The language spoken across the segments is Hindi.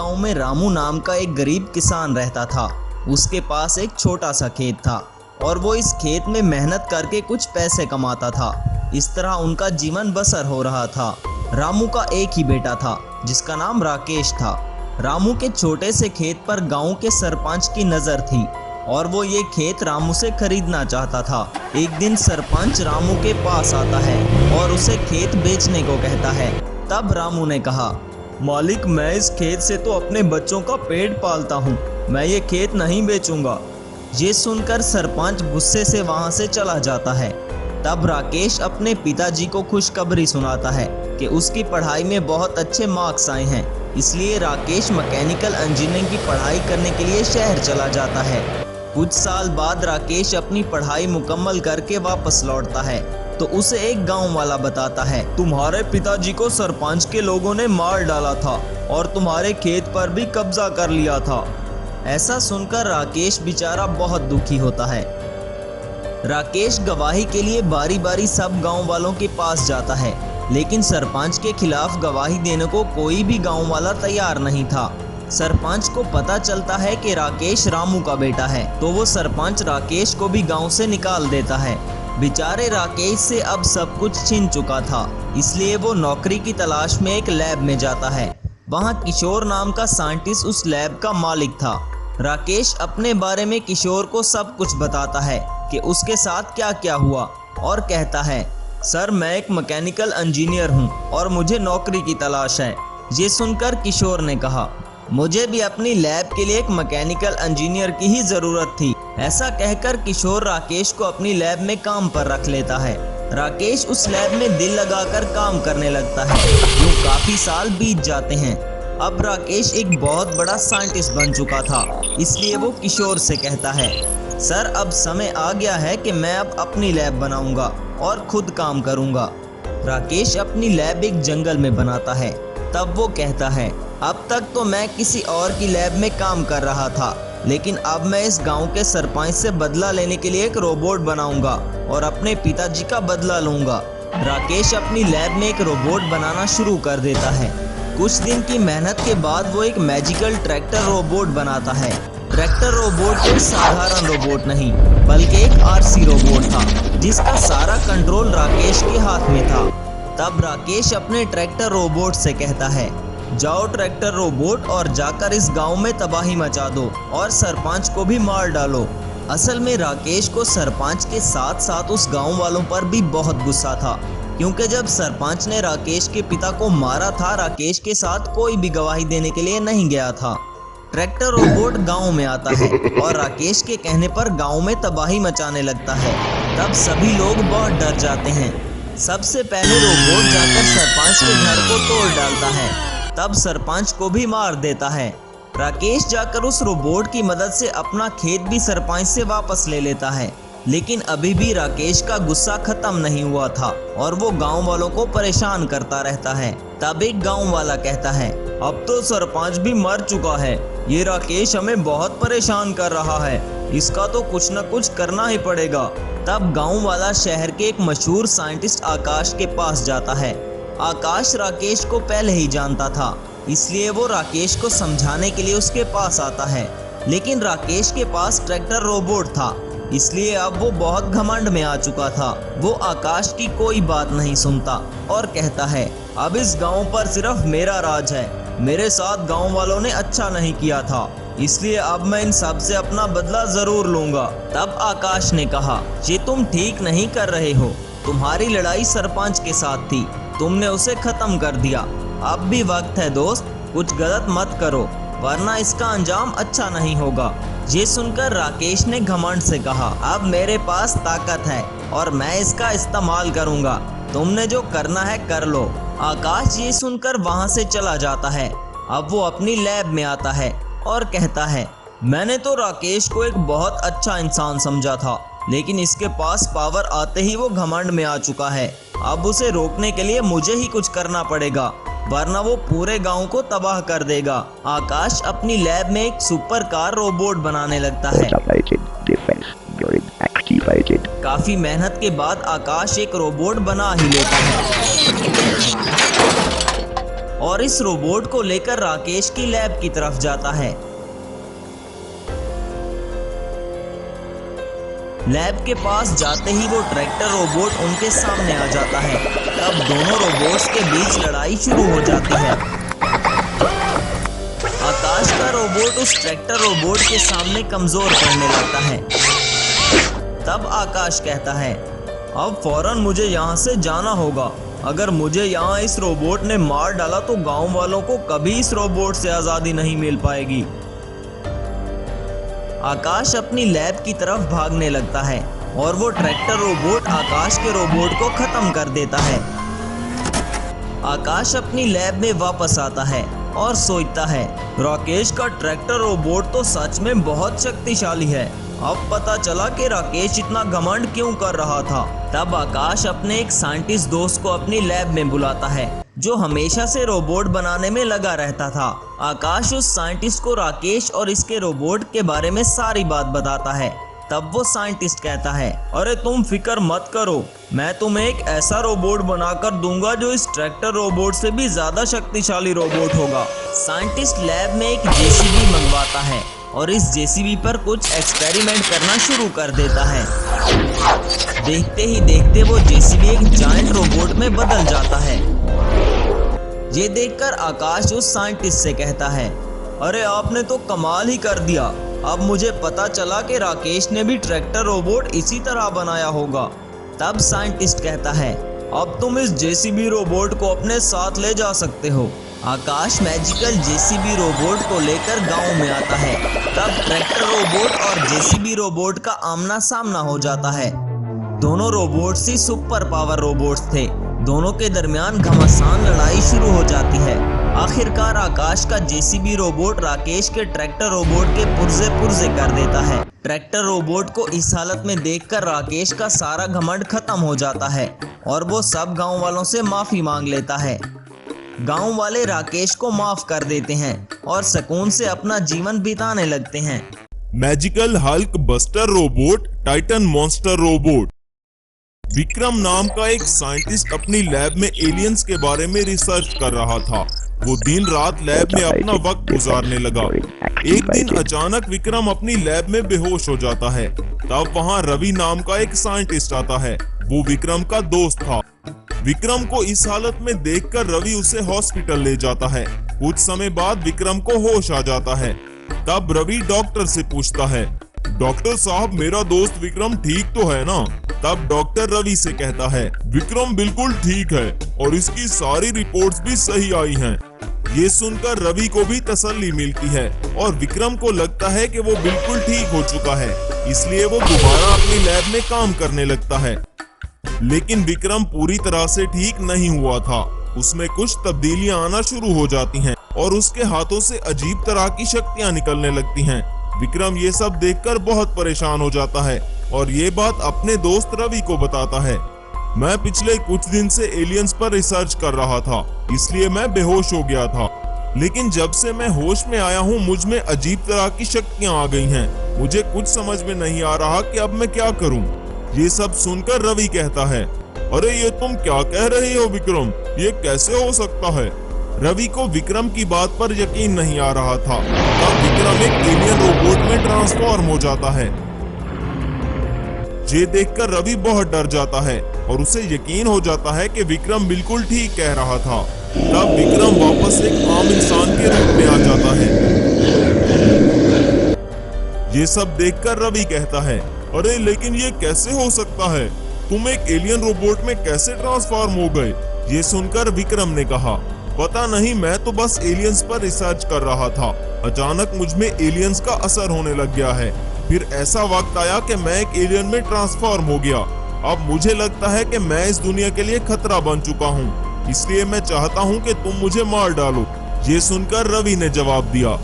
गांव में रामू नाम का एक गरीब किसान रहता था। उसके पास एक छोटा सा खेत था और वो इस खेत में मेहनत करके कुछ पैसे कमाता था। इस तरह उनका जीवन बसर हो रहा था। रामू का एक ही बेटा था जिसका नाम राकेश था। रामू के छोटे से खेत पर गांव के सरपंच की नज़र थी और वो ये खेत रामू से खरीदना चाहता था। एक दिन सरपंच रामू के पास आता है और उसे खेत बेचने को कहता है। तब रामू ने कहा, मालिक, मैं इस खेत से तो अपने बच्चों का पेट पालता हूँ, मैं ये खेत नहीं बेचूंगा। ये सुनकर सरपंच गुस्से से वहाँ से चला जाता है। तब राकेश अपने पिताजी को खुशखबरी सुनाता है कि उसकी पढ़ाई में बहुत अच्छे मार्क्स आए हैं। इसलिए राकेश मैकेनिकल इंजीनियरिंग की पढ़ाई करने के लिए शहर चला जाता है। कुछ साल बाद राकेश अपनी पढ़ाई मुकम्मल करके वापस लौटता है तो उसे एक गांव वाला बताता है, तुम्हारे पिताजी को सरपंच के लोगों ने मार डाला था और तुम्हारे खेत पर भी कब्जा कर लिया था। ऐसा सुनकर राकेश बेचारा बहुत दुखी होता है। राकेश गवाही के लिए बारी बारी सब गांव वालों के पास जाता है, लेकिन सरपंच के खिलाफ गवाही देने को कोई भी गांव वाला तैयार नहीं था। सरपंच को पता चलता है कि राकेश रामू का बेटा है तो वो सरपंच राकेश को भी गांव से निकाल देता है। बेचारे राकेश से अब सब कुछ छिन चुका था, इसलिए वो नौकरी की तलाश में एक लैब में जाता है। वहाँ किशोर नाम का साइंटिस्ट उस लैब का मालिक था। राकेश अपने बारे में किशोर को सब कुछ बताता है कि उसके साथ क्या क्या हुआ और कहता है, सर, मैं एक मैकेनिकल इंजीनियर हूँ और मुझे नौकरी की तलाश है। ये सुनकर किशोर ने कहा, मुझे भी अपनी लैब के लिए एक मैकेनिकल इंजीनियर की ही ज़रूरत थी। ऐसा कहकर किशोर राकेश को अपनी लैब में काम पर रख लेता है। राकेश उस लैब में दिल लगाकर काम करने लगता है। यूँ काफ़ी साल बीत जाते हैं। अब राकेश एक बहुत बड़ा साइंटिस्ट बन चुका था, इसलिए वो किशोर से कहता है, सर, अब समय आ गया है कि मैं अब अपनी लैब बनाऊंगा और खुद काम करूंगा। राकेश अपनी लैब एक जंगल में बनाता है। तब वो कहता है, अब तक तो मैं किसी और की लैब में काम कर रहा था, लेकिन अब मैं इस गांव के सरपंच से बदला लेने के लिए एक रोबोट बनाऊंगा और अपने पिताजी का बदला लूंगा। राकेश अपनी लैब में एक रोबोट बनाना शुरू कर देता है। कुछ दिन की मेहनत के बाद वो एक मैजिकल ट्रैक्टर रोबोट बनाता है। ट्रैक्टर रोबोट एक साधारण रोबोट नहीं बल्कि एक आरसी रोबोट था जिसका सारा कंट्रोल राकेश के हाथ में था। तब राकेश अपने ट्रैक्टर रोबोट से कहता है, जाओ ट्रैक्टर रोबोट और जाकर इस गांव में तबाही मचा दो और सरपंच को भी मार डालो। असल में राकेश को सरपंच के साथ साथ उस गांव वालों पर भी बहुत गुस्सा था, क्योंकि जब सरपंच ने राकेश के पिता को मारा था, राकेश के साथ कोई भी गवाही देने के लिए नहीं गया था। ट्रैक्टर रोबोट गांव में आता है और राकेश के कहने पर गांव में तबाही मचाने लगता है। तब सभी लोग बहुत डर जाते हैं। सबसे पहले रोबोट जाकर सरपंच के घर को तोड़ डालता है, तब सरपंच को भी मार देता है। राकेश जाकर उस रोबोट की मदद से अपना खेत भी सरपंच से वापस ले लेता है, लेकिन अभी भी राकेश का गुस्सा खत्म नहीं हुआ था और वो गांव वालों को परेशान करता रहता है। तब एक गांव वाला कहता है, अब तो सरपंच भी मर चुका है, ये राकेश हमें बहुत परेशान कर रहा है, इसका तो कुछ न कुछ करना ही पड़ेगा। तब गांव वाला शहर के एक मशहूर साइंटिस्ट आकाश के पास जाता है। आकाश राकेश को पहले ही जानता था, इसलिए वो राकेश को समझाने के लिए उसके पास आता है, लेकिन राकेश के पास ट्रैक्टर रोबोट था, इसलिए अब वो बहुत घमंड में आ चुका था। वो आकाश की कोई बात नहीं सुनता और कहता है, अब इस गांव पर सिर्फ मेरा राज है, मेरे साथ गांव वालों ने अच्छा नहीं किया था, इसलिए अब मैं इन सब से अपना बदला जरूर लूंगा। तब आकाश ने कहा, ये तुम ठीक नहीं कर रहे हो, तुम्हारी लड़ाई सरपंच के साथ थी, तुमने उसे खत्म कर दिया, अब भी वक्त है दोस्त, कुछ गलत मत करो वरना इसका अंजाम अच्छा नहीं होगा। ये सुनकर राकेश ने घमंड से कहा, अब मेरे पास ताकत है और मैं इसका इस्तेमाल करूंगा, तुमने जो करना है कर लो। आकाश ये सुनकर वहां से चला जाता है। अब वो अपनी लैब में आता है और कहता है, मैंने तो राकेश को एक बहुत अच्छा इंसान समझा था, लेकिन इसके पास पावर आते ही वो घमंड में आ चुका है। अब उसे रोकने के लिए मुझे ही कुछ करना पड़ेगा, वरना वो पूरे गांव को तबाह कर देगा। आकाश अपनी लैब में एक सुपर कार रोबोट बनाने लगता है। काफी मेहनत के बाद आकाश एक रोबोट बना ही लेता है और इस रोबोट को लेकर राकेश की लैब की तरफ जाता है। लैब के पास जाते ही वो ट्रैक्टर रोबोट उनके सामने आ जाता है। तब दोनों रोबोट्स के बीच लड़ाई शुरू हो जाती है। आकाश का रोबोट उस ट्रैक्टर रोबोट के सामने कमजोर पड़ने लगता है। तब आकाश कहता है, अब फौरन मुझे यहाँ से जाना होगा। अगर मुझे यहाँ इस रोबोट ने मार डाला तो गांव वालों को कभी इस रोबोट से आजादी नहीं मिल पाएगी। आकाश अपनी लैब की तरफ भागने लगता है और वो ट्रैक्टर रोबोट आकाश के रोबोट को खत्म कर देता है। आकाश अपनी लैब में वापस आता है और सोचता है, राकेश का ट्रैक्टर रोबोट तो सच में बहुत शक्तिशाली है। अब पता चला कि राकेश इतना घमंड क्यों कर रहा था। तब आकाश अपने एक साइंटिस्ट दोस्त को अपनी लैब में बुलाता है, जो हमेशा से रोबोट बनाने में लगा रहता था। आकाश उस साइंटिस्ट को राकेश और इसके रोबोट के बारे में सारी बात बताता है। तब वो साइंटिस्ट कहता है, अरे तुम फिक्र मत करो, मैं तुम्हें एक ऐसा रोबोट बनाकर दूंगा जो इस ट्रैक्टर रोबोट से भी ज्यादा शक्तिशाली रोबोट होगा। साइंटिस्ट लैब में एक जेसीबी मंगवाता है और इस जेसीबी पर कुछ एक्सपेरिमेंट करना शुरू कर देता है। देखते ही देखते वो जेसीबी एक जायंट रोबोट में बदल जाता है। ये देखकर आकाश उस साइंटिस्ट से कहता है, अरे आपने तो कमाल ही कर दिया। अब मुझे पता चला कि राकेश ने भी ट्रैक्टर रोबोट इसी तरह बनाया होगा। तब साइंटिस्ट कहता है, अब तुम इस जेसीबी रोबोट को अपने साथ ले जा सकते हो। आकाश मैजिकल जेसीबी रोबोट को लेकर गांव में आता है। तब ट्रैक्टर रोबोट और जेसीबी रोबोट का आमना सामना हो जाता है। दोनों रोबोट्स ही सुपर पावर रोबोट्स थे। दोनों के दरमियान घमासान लड़ाई शुरू हो जाती है। आखिरकार आकाश का जेसीबी रोबोट राकेश के ट्रैक्टर रोबोट के पुर्जे पुर्जे कर देता है। ट्रैक्टर रोबोट को इस हालत में देखकर राकेश का सारा घमंड खत्म हो जाता है और वो सब गांव वालों से माफी मांग लेता है। गांव वाले राकेश को माफ कर देते हैं और सुकून से अपना जीवन बिताने लगते हैं। Magical Hulk buster robot Titan monster robot. Vikram नाम का एक साइंटिस्ट अपनी लैब में एलियंस के बारे में रिसर्च कर रहा था। वो दिन रात लैब में अपना वक्त गुजारने लगा। एक दिन अचानक विक्रम अपनी लैब में बेहोश हो जाता है। तब वहाँ रवि नाम का एक साइंटिस्ट आता है। वो विक्रम का दोस्त था। विक्रम को इस हालत में देखकर रवि उसे हॉस्पिटल ले जाता है। कुछ समय बाद विक्रम को होश आ जाता है। तब रवि डॉक्टर से पूछता है, डॉक्टर साहब मेरा दोस्त विक्रम ठीक तो है ना? तब डॉक्टर रवि से कहता है, विक्रम बिल्कुल ठीक है और इसकी सारी रिपोर्ट्स भी सही आई हैं। ये सुनकर रवि को भी तसल्ली मिलती है और विक्रम को लगता है कि वो बिल्कुल ठीक हो चुका है, इसलिए वो दोबारा अपनी लैब में काम करने लगता है। लेकिन विक्रम पूरी तरह से ठीक नहीं हुआ था। उसमें कुछ तब्दीलियां आना शुरू हो जाती हैं और उसके हाथों से अजीब तरह की शक्तियां निकलने लगती हैं। विक्रम ये सब देखकर बहुत परेशान हो जाता है और ये बात अपने दोस्त रवि को बताता है। मैं पिछले कुछ दिन से एलियंस पर रिसर्च कर रहा था, इसलिए मैं बेहोश हो गया था। लेकिन जब से मैं होश में आया हूँ मुझ में अजीब तरह की शक्तियाँ आ गई हैं। मुझे कुछ समझ में नहीं आ रहा कि अब मैं क्या करूँ। ये सब सुनकर रवि कहता है, अरे ये तुम क्या कह रहे हो विक्रम, ये कैसे हो सकता है? रवि को विक्रम की बात पर यकीन नहीं आ रहा था। तब विक्रम एक एलियन रोबोट में ट्रांसफॉर्म हो जाता है। ये देखकर रवि बहुत डर जाता है और उसे यकीन हो जाता है कि विक्रम बिल्कुल ठीक कह रहा था। तब विक्रम वापस एक आम इंसान के रूप में आ जाता है। ये सब देखकर रवि कहता है, अरे लेकिन ये कैसे हो सकता है? तुम एक एलियन रोबोट में कैसे ट्रांसफॉर्म हो गए? ये सुनकर विक्रम ने कहा, पता नहीं, मैं तो बस एलियंस पर रिसर्च कर रहा था। अचानक मुझ में एलियंस का असर होने लग गया है। फिर ऐसा वक्त आया कि मैं एक एलियन में ट्रांसफॉर्म हो गया। अब मुझे लगता है कि मैं इस दुनिया के लिए खतरा बन चुका हूँ, इसलिए मैं चाहता हूँ कि तुम मुझे मार डालो। ये सुनकर रवि ने जवाब दिया,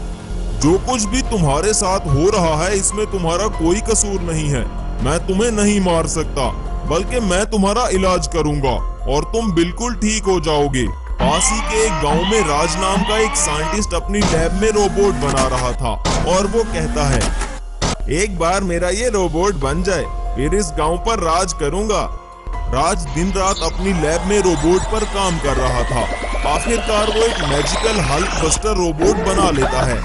जो कुछ भी तुम्हारे साथ हो रहा है इसमें तुम्हारा कोई कसूर नहीं है। मैं तुम्हें नहीं मार सकता, बल्कि मैं तुम्हारा इलाज करूंगा और तुम बिल्कुल ठीक हो जाओगे। पास ही के एक गांव में राज नाम का एक साइंटिस्ट अपनी लैब में रोबोट बना रहा था और वो कहता है, एक बार मेरा ये रोबोट बन जाए फिर इस गांव पर राज करूंगा। राज दिन रात अपनी लैब में रोबोट पर काम कर रहा था। आखिरकार वो एक मैजिकल हल्क बस्टर रोबोट बना लेता है।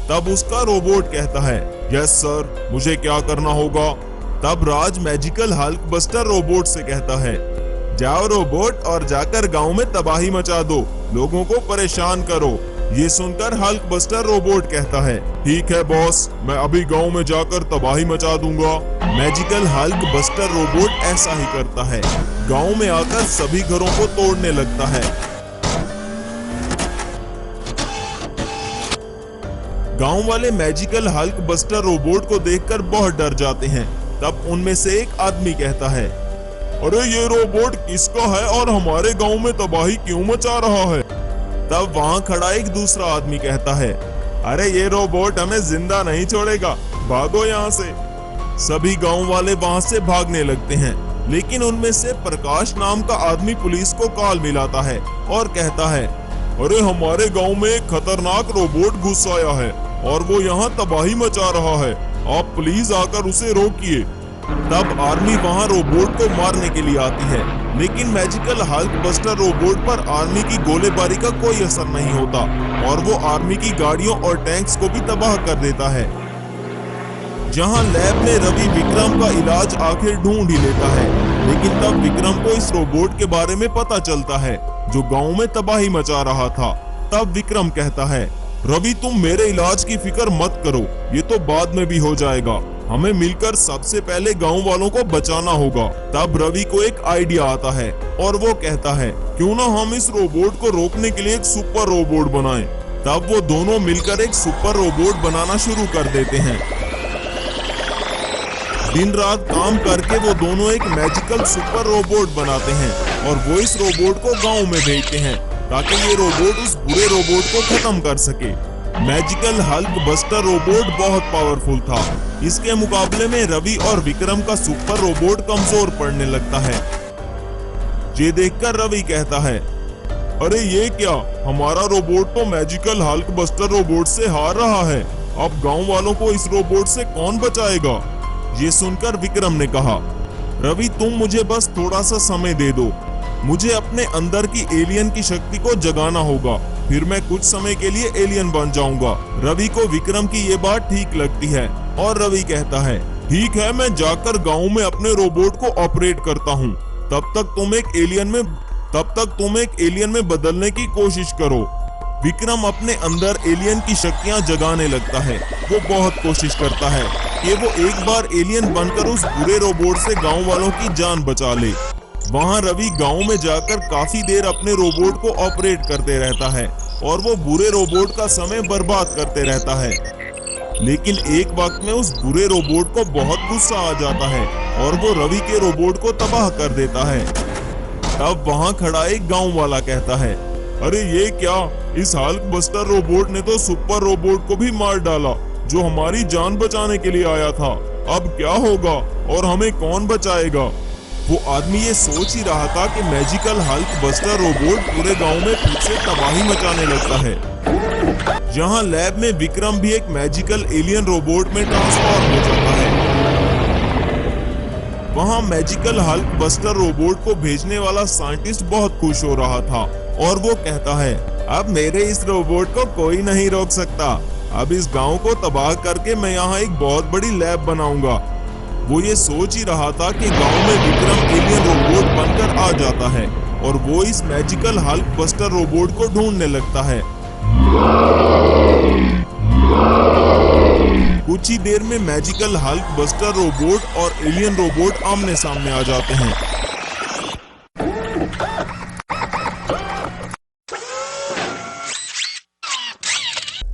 तब उसका रोबोट कहता है, यस सर, मुझे क्या करना होगा? तब राज मैजिकल हल्क बस्टर रोबोट से कहता है, जाओ रोबोट और जाकर गांव में तबाही मचा दो, लोगों को परेशान करो। ये सुनकर हल्क बस्टर रोबोट कहता है, ठीक है बॉस, मैं अभी गांव में जाकर तबाही मचा दूंगा। मैजिकल हल्क बस्टर रोबोट ऐसा ही करता है। गांव में आकर सभी घरों को तोड़ने लगता है। गांव वाले मैजिकल हल्क बस्टर रोबोट को देखकर बहुत डर जाते हैं। तब उनमें से एक आदमी कहता है, अरे ये रोबोट किसका है और हमारे गांव में तबाही क्यों मचा रहा है? तब वहां खड़ा एक दूसरा आदमी कहता है, अरे ये रोबोट हमें जिंदा नहीं छोड़ेगा, भागो यहाँ से। सभी गांव वाले वहां से भागने लगते हैं, लेकिन उनमें से प्रकाश नाम का आदमी पुलिस को कॉल मिलाता है और कहता है, अरे हमारे गांव में एक खतरनाक रोबोट घुस आया है और वो यहाँ तबाही मचा रहा है, आप प्लीज आकर उसे रोकिए। तब आर्मी वहां रोबोट को मारने के लिए आती है, लेकिन मैजिकल हल्क बस्टर रोबोट पर आर्मी की गोलीबारी का कोई असर नहीं होता और वो आर्मी की गाड़ियों और टैंक्स को भी तबाह कर देता है। जहां लैब में रवि विक्रम का इलाज आखिर ढूंढ ही लेता है, लेकिन तब विक्रम को इस रोबोट के बारे में पता चलता है जो गांव में तबाही मचा रहा था। तब विक्रम कहता है, रवि तुम मेरे इलाज की फिक्र मत करो, ये तो बाद में भी हो जाएगा, हमें मिलकर सबसे पहले गांव वालों को बचाना होगा। तब रवि को एक आइडिया आता है और वो कहता है, क्यों ना हम इस रोबोट को रोकने के लिए एक सुपर रोबोट बनाएं। तब वो दोनों मिलकर एक सुपर रोबोट बनाना शुरू कर देते हैं। दिन रात काम करके वो दोनों एक मैजिकल सुपर रोबोट बनाते हैं और वो इस रोबोट को गांव में भेजते हैं ताकि ये रोबोट उस बुरे रोबोट को खत्म कर सके। मैजिकल हल्क बस्टर रोबोट बहुत पावरफुल था। इसके मुकाबले में रवि और विक्रम का सुपर रोबोट कमजोर पड़ने लगता है। ये देखकर रवि कहता है, अरे ये क्या, हमारा रोबोट तो मैजिकल हल्क बस्टर रोबोट से हार रहा है, अब गांव वालों को इस रोबोट से कौन बचाएगा? ये सुनकर विक्रम ने कहा, रवि तुम मुझे बस थोड़ा सा समय दे दो, मुझे अपने अंदर की एलियन की शक्ति को जगाना होगा, फिर मैं कुछ समय के लिए एलियन बन जाऊंगा। रवि को विक्रम की ये बात ठीक लगती है और रवि कहता है, ठीक है, मैं जाकर गांव में अपने रोबोट को ऑपरेट करता हूँ, तब तक तुम एक एलियन में बदलने की कोशिश करो। विक्रम अपने अंदर एलियन की शक्तियां जगाने लगता है। वो बहुत कोशिश करता है कि वो एक बार एलियन बनकर उस बुरे रोबोट से गांव वालों की जान बचा ले। वहां रवि गांव में जाकर काफी देर अपने रोबोट को ऑपरेट करते रहता है और वो बुरे रोबोट का समय बर्बाद करते रहता है। लेकिन एक वक्त में उस बुरे रोबोट को बहुत गुस्सा आ जाता है और वो रवि के रोबोट को तबाह कर देता है। तब वहां खड़ा एक गांव वाला कहता है, अरे ये क्या, इस हल्क बस्टर रोबोट ने तो सुपर रोबोट को भी मार डाला जो हमारी जान बचाने के लिए आया था, अब क्या होगा और हमें कौन बचाएगा? वो आदमी ये सोच ही रहा था कि मैजिकल हल्क बस्टर रोबोट पूरे गांव में फिर से तबाही मचाने लगता है। जहां लैब में विक्रम भी एक मैजिकल एलियन रोबोट में ट्रांसफॉर्म हो जाता है। वहां मैजिकल हल्क बस्टर रोबोट को भेजने वाला साइंटिस्ट बहुत खुश हो रहा था और वो कहता है, अब मेरे इस रोबोट को कोई नहीं रोक सकता, अब इस गांव को तबाह करके मैं यहाँ एक बहुत बड़ी लैब बनाऊंगा। वो ये सोच ही रहा था कि गांव में विक्रम एलियन रोबोट बनकर आ जाता है और वो इस मैजिकल हल्क बस्टर रोबोट को ढूंढने लगता है। कुछ ही देर में मैजिकल हल्क बस्टर रोबोट और एलियन रोबोट आमने सामने आ जाते हैं।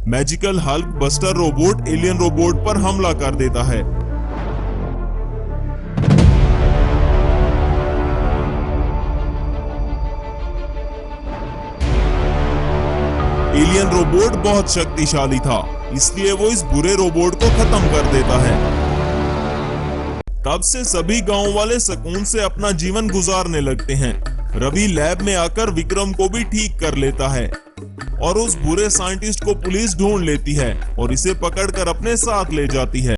Magical Hulk buster robot alien robot पर हमला कर देता है। एलियन रोबोट बहुत शक्तिशाली था, इसलिए वो इस बुरे रोबोट को खत्म कर देता है। तब से सभी गांव वाले सुकून से अपना जीवन गुजारने लगते हैं। रवि लैब में आकर विक्रम को भी ठीक कर लेता है और उस बुरे साइंटिस्ट को पुलिस ढूंढ लेती है और इसे पकड़कर अपने साथ ले जाती है।